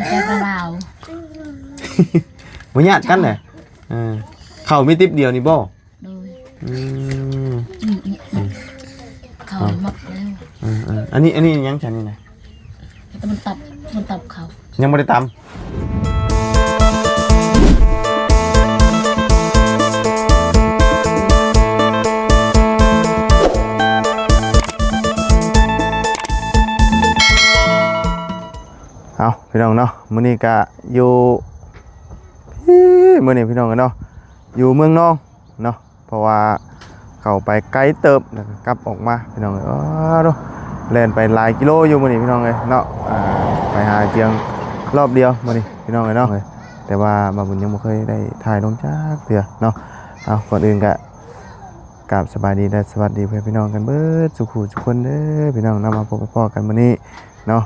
แค่กระลาวบ่ญาติกันเลยเข้ามีติ๊บเดียวนี่บ่โดยเขาหมดแล้วอันนี้ยังฉันนี่นะมันตับเขายังไม่ได้ตำเอาพี่น้องเนาะมื้อนี้ก็อยู่มื้อนี้พี่น้องกันเนาะอยู่เมืองนองเนาะเพราะว่าเข้าไปไกลเติบแล้วกลับออกมาพี่น้องเอ้ยเนาะแล่นไปหลายกิโลอยู่มื้อนี้พี่น้องเอ้ยเนาะไปหาเจียงรอบเดียวมื้อนี้พี่น้องเอ้ยเนาะแต่ว่าบางบุญยังบ่เคยได้ถ่ายลงจักเทื่อเนาะเอาก่อนอื่นก็กราบสบายดีและสวัสดีเพื่อนพี่น้องกันเบิดสุขุทุกคนเด้อพี่น้องนำมาพบกับพ่อกันมื้อนี้เนาะ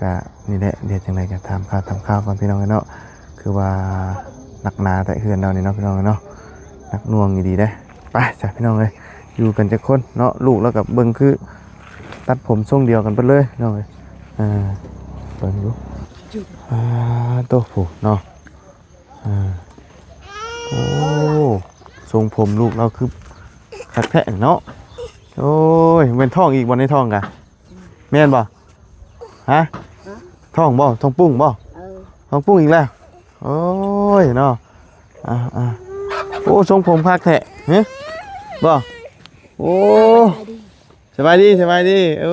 ก็นี่แหละเดี๋ยวจังได๋ก็ถามข่าวก่อนพี่น้องเนาะคือว่าหนักหนาแต่เฮือนเรานี่เนาะพี่น้องเนาะหนักหน่วงอยู่ดีเด้ไปจ้ะพี่น้องเอ้ยอยู่กันจักคนเนาะลูกแล้วกับเบิ่งคือตัดผมทรงเดียวกันไปเลยน้องเอ้ยเบิ่งดูโตผู้เนาะโอ้ทรงผมลูกเราคือคักแท้เนาะโอ้ยเป็นท้องอีกบ่ในท้องกะแม่นบ่ฮะท้องบ่ท้องปุ้งบ่ท้องปุ้งอีกแล้วโอ้ยเนาะโอ้ทรงผมคักแท้ฮะบ่โอ้สบายดีเอ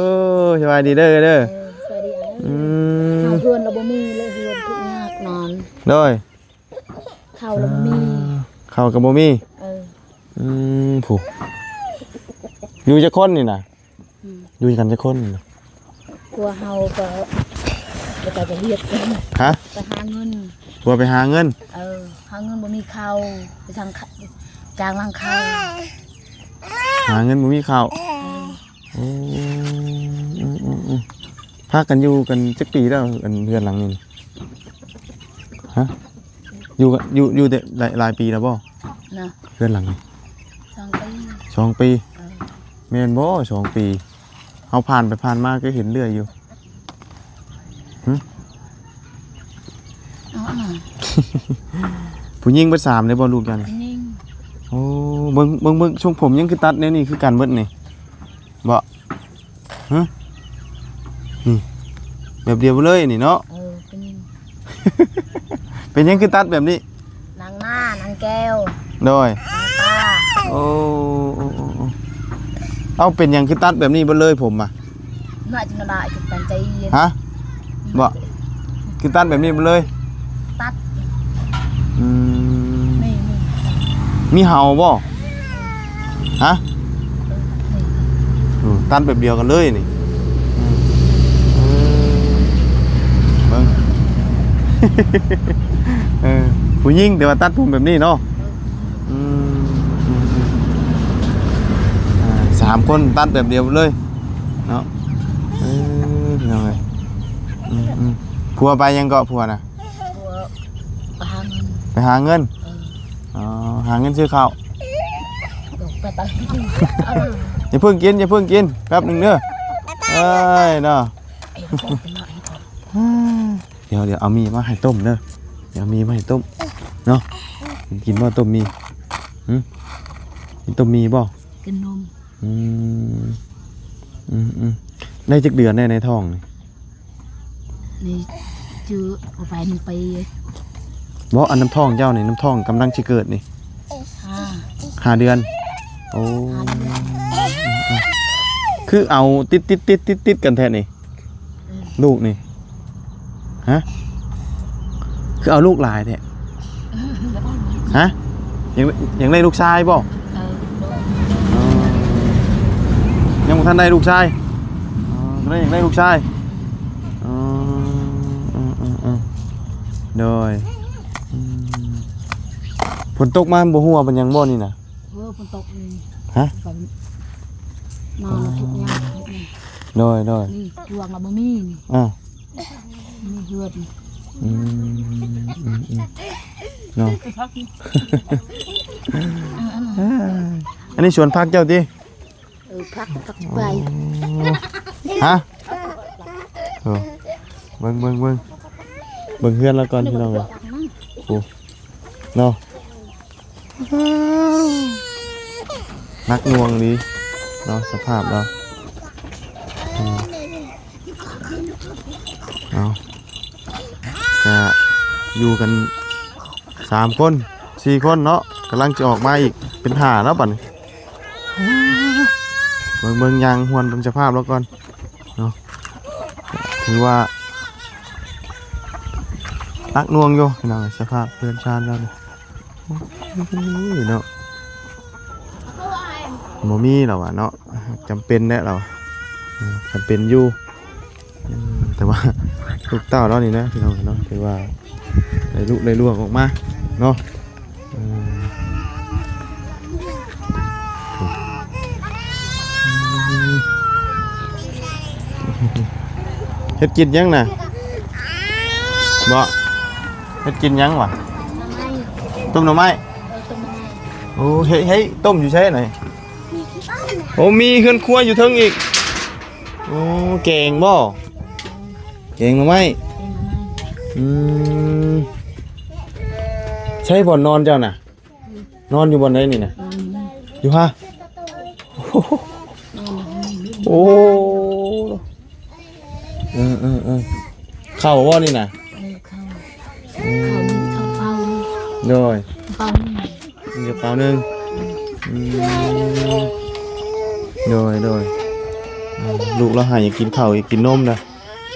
อสบายดีเด้อสบายดีเพื่อนเราบ่มีเลยเพื่อนทุกยากนอนเลยข้าวเราบ่มีข้าวกับบ่มีผู้อยู่จะคนนี่นะอยู่กันจะคนกลัวเฮาก็จะเรียกฮะไปหาเงินกลัวไปหาเงินหาเงินบ่มีข้าวไปทางจางล้างข้าวหาเงินบ่มีข้าวพากันอยู่กันจักปีแล้วกันเพื่อนหลังนี่ฮะอยู่แต่หลายปีแล้วบ่นะเพื่อนหลังนี่2 ปีแม่นบ่2 ปีเอาผ่านไปผ่านมาก็เห็นเรื่อยอยู่ผู้หญิงเบิด3เลยบ่ลูกกันโอ้เบิ่งช่วงผมยังคือตัดแนวนี้คือกันเบิดนี่บ่ฮะนี่แบบเดียวเลยนี่เนาะเป็นยังคือตัดแบบนี้นางหน้านางแก้วโดยนางป้าโอ้เอาเป็นยังคือตัดแบบนี้เบิดเลยผมอ่ะน่าจะได้จุดตันใจเย็นฮะบ่คือตัดแบบนี้เบิดเลยตัดมีเห่าบ่ฮะตัดแบบเดียวกันเลยนี่เบิ่งผู้หญิงแต่ว่าตัดผมแบบนี้เนาะ3 คนตัดแบบเดียวเลยเนาะยังไงผัวไปยังเกาะผัวนะไปหาเงินหาเงินซื้อข้าวอย่าเพิ่งกินแป๊บนึงเด้อเอ้ยเนาะเดี๋ยวเอามีมาให้ต้มเด้อเดี๋ยวมีมาให้ต้มเนาะกินบ่ต้มมีกินต้มมีบ่กินนมได้จักเดือนในท้องนี่จื้อเอาไป1 ปีบ่อันน้ำท้องเจ้านี่น้ำท้องกำลังสิเกิดนี่5 เดือนโอ้คือเอาติดกันแท้นี่ลูกนี่ฮะคือเอาลูกหลายแท้ฮะยังได้ลูกชายบ่ยังบ่ทันได้ลูกชายยังได้ลูกชายโดยฝนตกมาบ่ฮู้ว่าเป็นหยังบ่นี่น่ะฝนตกนี่ฮะมาทุกอย่างโดยนี่ดวงเราบ่มีนี่มีเหือดเนาะอันนี้สวนผักเจ้าติผักใบฮะเบิ่ง เบิ่งเฮือนแล้วก่อนพี่น้องเอ้ยโอ้เนาะนักหน่วงดีเนาะสภาพเราเอาก็อยู่กัน3 คน4 คนเนาะกำลังจะออกมาอีกเป็น5แล้วบัดนี้เบิ่งยางหวนเบิ่งสภาพแล้วก่อนเนาะถือว่านักหน่วงอยู่พี่น้องสภาพเพื่อนชาติแล้วนี่เนาะโมมี่เราอะเนาะจำเป็นแน่เราจำเป็นอยู่แต่ว่าลูกเต้าเรานี่นะพี่น้องเนาะถือว่าได้ลูกได้ล่วงออกมาเนาะเฮ็ดกินยังน่ะบ่เฮ็ดกินยังวะต้มหน่อไม้โอ้เฮ้ยต้มอยู่ใช่ไหนโอ้มีเครื่องครัวอยู่เทิงอีกโอ้เก่งบ่เก่งหรือไม่ใช่บ่อนนอนเจ้าน่ะนอนอยู่บนไหนนี่น่ะอยู่ฮะโอ้เข้าบ่นี่น่ะโดยเดี๋ยวเปล่านึงโดยลูกเราหายอยากกินข้าวอยากกินนมนะ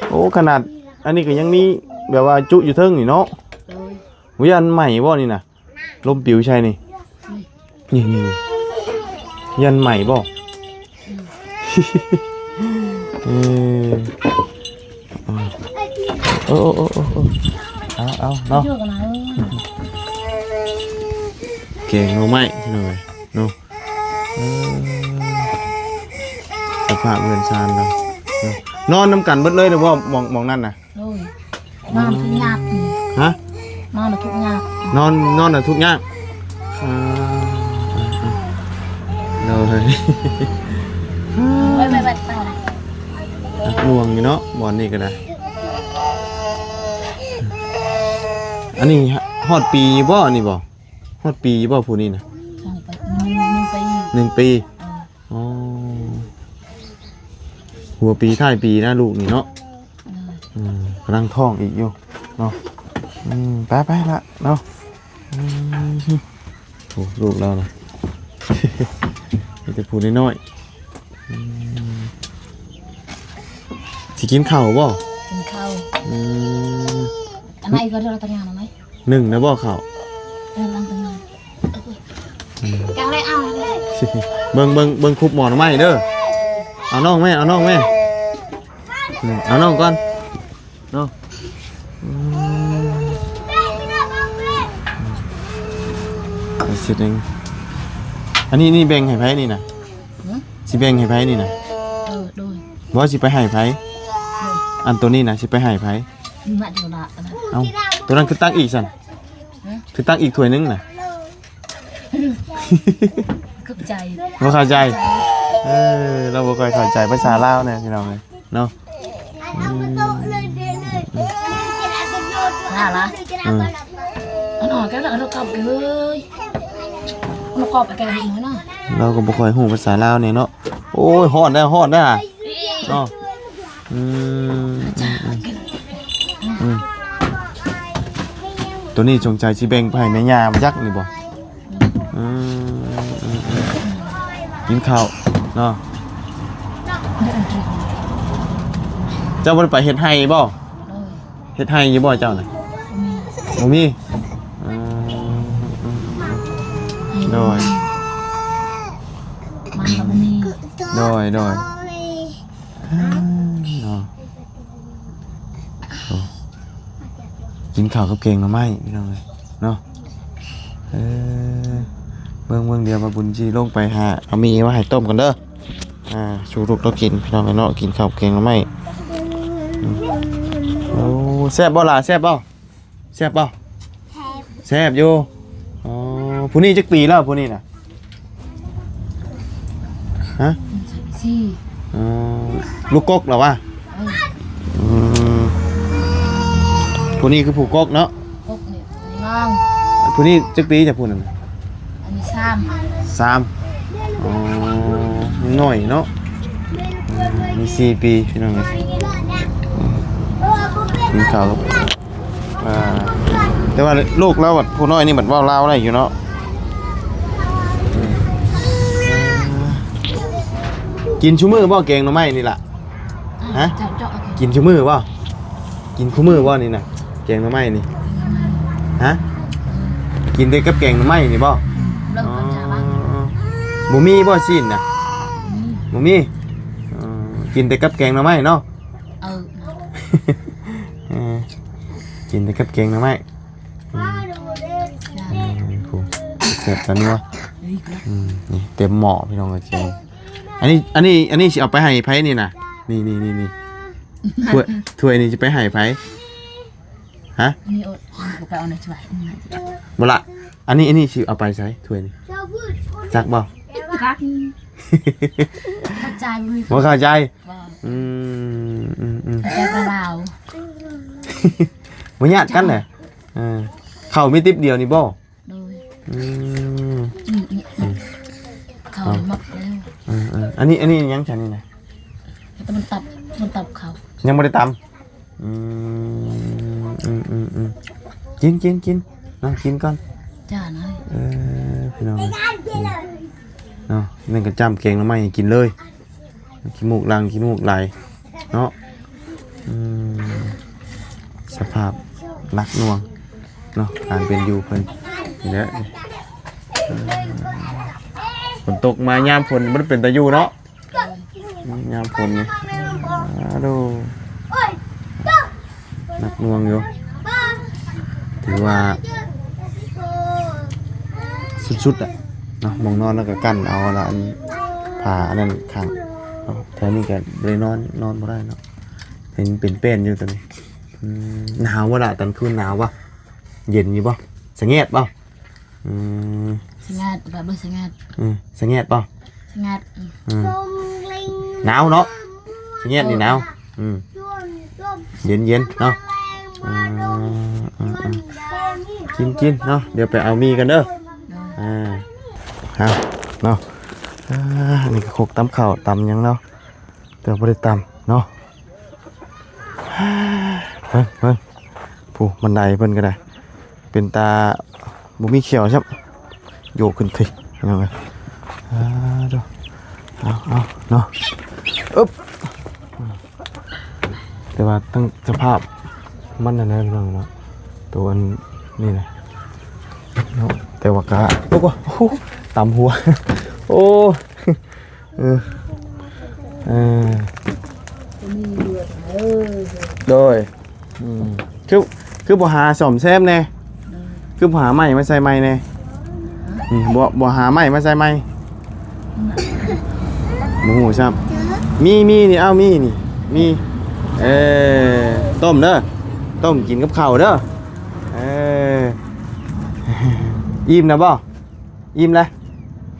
โอ้ขนาดอันนี้ก็ยังมีแบบว่าจุอยู่เทิงนี่เนาะวิญญาณใหม่บ่นี่นะลมปิวใช่นี่ยันใหม่บ่โอ้เอาเนาะเก่งเอาไหมหน่อยเนาะสภาพเรือนชานเรานอนน้ำกันเบิดเลยหรือว่ามองนั่นน่ะนอนทุกยากฮะนอนทุกยากนอนทุกยากเราเลยไม่ต่อนักหน่วงอยู่เนาะบอลนี่ก็ได้อันนี้ฮอดปีบ่นี่บ่ฮอดปีบ่ผู้นี้นะ1 ปีอ๋อหัวปีท้ายปีนะลูกนี่เนาะกำลังท้องอีกอยู่เนาะไปละเนาะโอ้ลูกเรานะมีแต่ผู้น้อยสิกินข้าวบ่กินข้าวอันไหนก็เราตั้งงานไหม1นะบ่ข้าวตั้งงานจังไรเอาเบิ่งคุบหมอนไม้เด้อเอาน้องแม่เอาน้องก่อนเนาะเสร็จเองอันนี้แบ่งให้ไผนี่นะสิแบ่งให้ไผนี่นะโดยว่าสิไปให้ไผอันตัวนี้นะสิไปให้ไผมาเดี๋ยวละเอาตัวนั้นคือตั้งอีกสั่นคือตั้งอีกถ้วยนึงน่ะเข้าใจบ่เข้าใจเราบ่ค่อยเข้าใจภาษาลาวเนี่ยพี่น้องเนาะน่าละอันออกแกแล้วเรากลับไปเฮ้ยเรากลับไปแกเห็นไหมเนาะเราก็บ่ค่อยฮู้ภาษาลาวเนี่ยเนาะโอ้ยฮ้อนได้เนาะตัวนี้จงใจสิแบ่งไปให้แม่ย่ามาจักนี่บ่กินข้าวเนาะเจ้าบ่ได้ไปเฮ็ดไร่บ่เฮ็ดไร่อยู่บ่เจ้าน่ะบ่มีโดยมันก็บ่มีโดยเนาะกินข้าวกับแกงหน่อไม้พี่น้องเนาะเบิ่งเดียวมาบุญจีลงไปหาเอามีมาให้ต้มกันเด้อชูลูกเรากินพี่น้องเนาะกินข้าวแกงหน่อไม้โอ้แซ่บบ่ล่ะแซ่บบ่แซ่บอยู่อ๋อผู้นี้จักปีแล้วผู้นี้น่ะฮะลูกกกเหรอวะ ผู้นี้คือผู้กกเนาะ กกนี่น้อง ผู้นี้จักปีจะพูดนั่น อันนี้ซ้ 3อ๋อยังน้อยเนาะมี4ปีพี่น้องเอ้ยกินข้าวแต่ว่าลูกเราบัดผู้น้อยนี่บัดเว้าลาวได้อยู่เนาะกินชุมื้อบ่แกงหน่อไม้นี่ล่ะ ำ ฮะ เจาะๆ กินชุมื้อบ่กินคู่มื้อบ่นี่น่ะแกงหน่อไม้นี่ฮะกินได้กับแกงหน่อไม้นี่บ่ เริ่มกันจ้าบ้าง บ่มีบ่สิ้นน่ะบ่มีกินแต่กับแกงหน่อไม้เนาะ เออ เออกินแต่กับแกงหน่อไม้ จ้า ผู้เสร็จแล้วนัว เฮ้ยครับ นี่เต็มหม้อพี่น้องเอ้ยแกงอันนี้สิเอาไปให้ไผนี่น่ะนี่ถ้วยนี่สิไปให้ไผฮะ นี่อดบุกไปเอาหน่อยช่วย บ่ละอันนี้สิเอาไปใช้ถ้วยนี่จักบ่ รักเข้าใจมือ บ่เข้าใจ ว่า อืม ใจกระลาว บ่ญาติกันแหละเข้ามีติ๊บเดียวนี่บ่ โดย อืม เขาหมดแล้ว อันนี้ยังฉันนี่นะ แต่มันตับเขา ยังบ่ได้ตำกินน้องกินก่อน จ้าหน่อย พี่น้องเนาะนั่นก็จ้ำแกงหน่อไม้ให้กินเลยขี้มูกลังขี้มูกไหลเนาะสภาพรักน่วงเนาะการเป็นอยู่เพิ่นนี่แหละฝนตกมายามฝนมันเป็นตะอยู่เนาะยามฝนนี่ดูนักน่วงอยู่ถือว่าสุดๆอ่ะเนาะมองนอนแล้วก็กั้นเอาละอันผ่าอันนั้นข้างแถวนี้ก็เลยนอนบ่ได้เนาะเป็นเป็นอยู่ตอนนี้หนาววะล่ะตอนคืนหนาววะเย็นอยู่ป่ะสะเงียดป่ะสงัดแบบบ่สงัด สะเงียดป่ะ สงัด หนาวเนาะสะเงียดนี่หนาวเย็นเนาะกินเนาะเดี๋ยวไปเอามีกันเด้อเนาะนี่ก็โคกตำข้าวตำยังเนาะแต่บ่ได้ตำเนาะเพิ่นผู้บันไดเพิ่นก็ได้เป็นตาบ่มีเขียวใช่ไหมโยกขึ้นทียังไงดูเอาเนาะอึ๊บแต่ว่าตั้งสภาพมันนั่นแหละพี่น้องเนาะตัวนี่นะเนาะแต่ว่ากะโอ้โหตำหัวโอ้โดยคือบ่หาซ่อมแซมแน่คือบ่หาไม้มาใส่ไม้แน่บ่หาไม้มาใส่ไม้หมูซับมีนี่เอามีนี่มีต้มเด้อต้มกินกับข้าวเด้ออิ่มนะบ่อิ่มเลย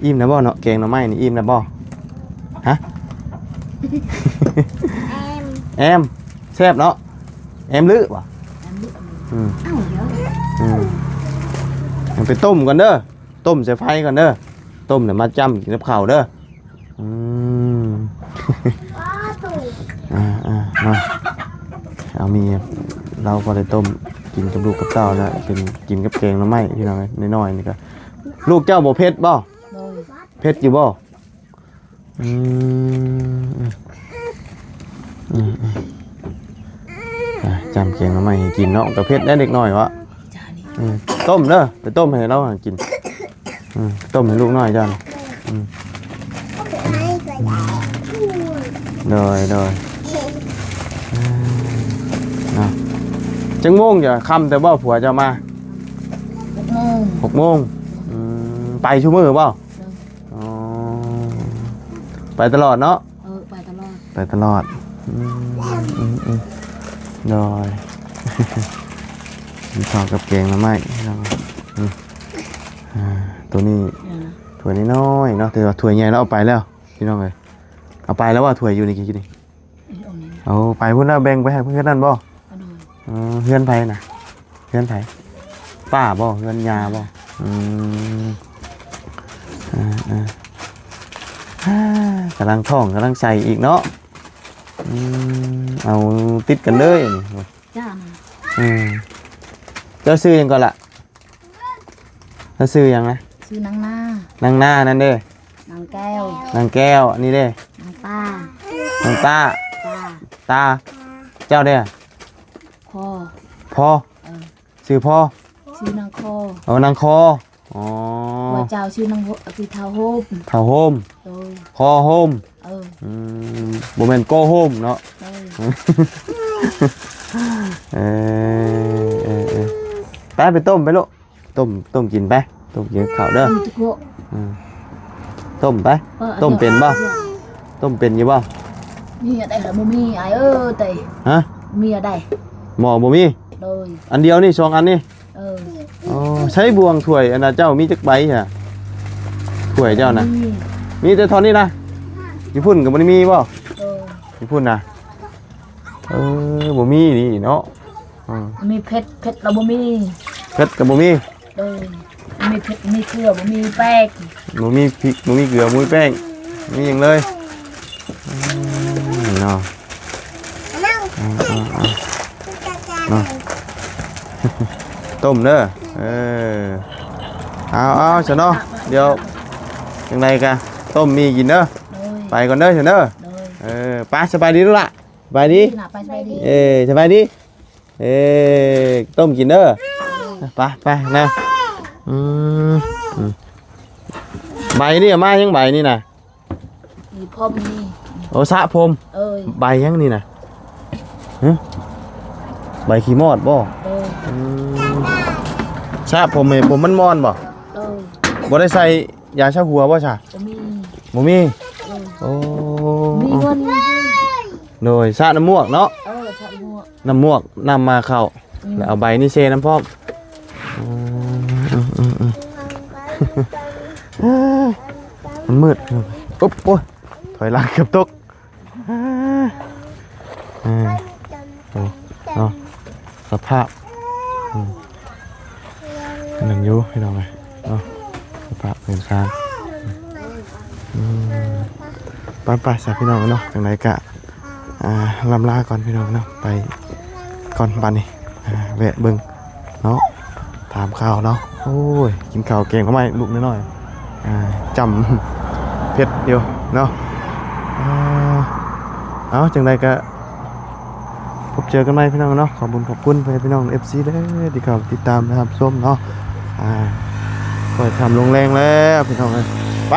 อิ่มนะบ่เนาะแกงหน่อไม้นี่อิ่มนะบ่ฮะแอมแซ่บเนาะแอมลื้อว่ะมันไปต้มก่อนเด้อต้มใส่ไฟก่อนเด้อต้มเดี๋ยวมาจ้ำกินกับข้าวเด้อเอามีเราก็ได้ต้มกินกับลูกกับเต้าแล้วเป็นกินกับแกงหน่อไม้พี่น้องน้อยๆนี่ก็ลูกเจ้าบ่เผ็ดบ่เผ็ดอยู่บ่จำแกงหน่อไม้ให้กินเนาะกับเผ็ดได้เด็กน้อยวะต้มเด้อไปต้มให้เรากินต้มให้ลูกน้อยจ้าโดยจังโมงอย่าค่ำแต่บ่ผัวจะมา6 โมงไปชั่วโมงเปล่าไปตลอดเนาะไปตลอดโดยมีข้าวกับแกงหน่อไม้ตัวนี้ถั่วน้อยเนาะแต่ว่าถั่วใหญ่เราเอาไปแล้วพี่น้องเลยเอาไปแล้วว่าถั่วอยู่ในกี่นี่เอาไปพุ่นแล้วแบ่งไปให้เพื่อนนั่นบ่เพื่อนไปนะ เฮือนไผป้าบ่เฮือนยาบ่อืมกำลังท้องกำลังใส่อีกเนาะเอาติดกันเลย จ้า เจ้าซื้อยังก่อนล่ะเจ้าซื้อยังนะ ชื่อนางหน้าน างหน้านั่นเด้ นางแก้วน างแก้วอันนี้เด้ นางป้าน างตา ป้า ตาเจ้าเด้ พ่อ พ่อ เออ ชื่อพ่อ ชื่อนางคอ เอานางคออ๋อ ว่าเจ้าชื่อนางคือเท้าโฮม เข่าโฮม โดย คอโฮม เออ บ่แม่นโกโฮมเนาะ โดย ไปต้มไปลูกต้มกินไปต้มกินข้าวเด้อ มีทุกโก ต้มไปต้มเป็นบ่ต้มเป็นอยู่บ่ มีอะไรเหรอบ่มีไอ้แต่ ฮะ มีอะไร หม้อบ่มี โดย อันเดียวนี่2อันนี่ เออ อ๋อใช้บวงถ้วยอันน่ะเจ้ามีจักใบฮะถ้วยเจ้าน่ะมีแต่เท่านี้นะอยู่พุ่นก็บ่ได้มีบ่ เออ อยู่พุ่นน่ะบ่มีนี่เนาะ มีเพชรเราบ่มี เพชรก็บ่มี โดยมีเพชรมีเกลือบ่มีแป้ง บ่มีพริกบ่มีเกลือบ่มีแป้งมีหยังเลยเนาะต้มเด้อเอาซะเนาะเดี๋ยวจังไดกะต้มมีกินเด้อ โดย ไปก่อนเด้อเถอะเด้อ โดย ไปสบายดีลูกล่ะสบายดี หน้าไปสบายดี สบายดีต้มกินเด้อไปนะใบนี่มายังใบนี่นะ มีพ่อมี โอ้สะพรม เอ้ย ใบยังนี่นะใบขี้มอดบ่ เอ้ย สะผมผมมันมอนบ่ เอ้ย บ่ได้ใส่ยาชาหัวบ่จ้ะ บ่มี บ่มี เอ้ย โอ้ มีเงิน โดยสะน้ำมวกเนาะ ชอบงัว น้ำมวกนำมาเข้าแล้วเอาใบนี่เซน้ำพร้อมมันมืดอุ๊บโอ้ยถอยหลังเกือบตกเนาะสภาพนั่นอยู่ให้เราไงเนาะสภาพเป็นคานไปๆสักพี่น้องเนาะจังไรกะลำลาก่อนพี่น้องเนาะไปก่อนบันนี่แวะเบิ่งเนาะถามข่าวเนาะโอ้ยกินข้าวเก่งทำไมลูกน้อยๆจำเพชรเดียวเนาะเอาจังไรกะพบเจอกันไหมพี่น้องเนาะขอบคุณไปพี่น้อง FC เด้อที่เข้าติดตามนะครับส้มเนาะก็ทำลงแรงแล้วพี่น้องเลยไป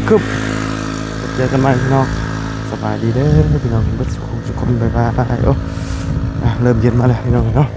คึบเจอกันใหม่พี่น้องสบายดีเด้อพี่น้องทุกคนบ๊ายบายโอ้เริ่มเย็นมาแล้วพี่น้องเนาะ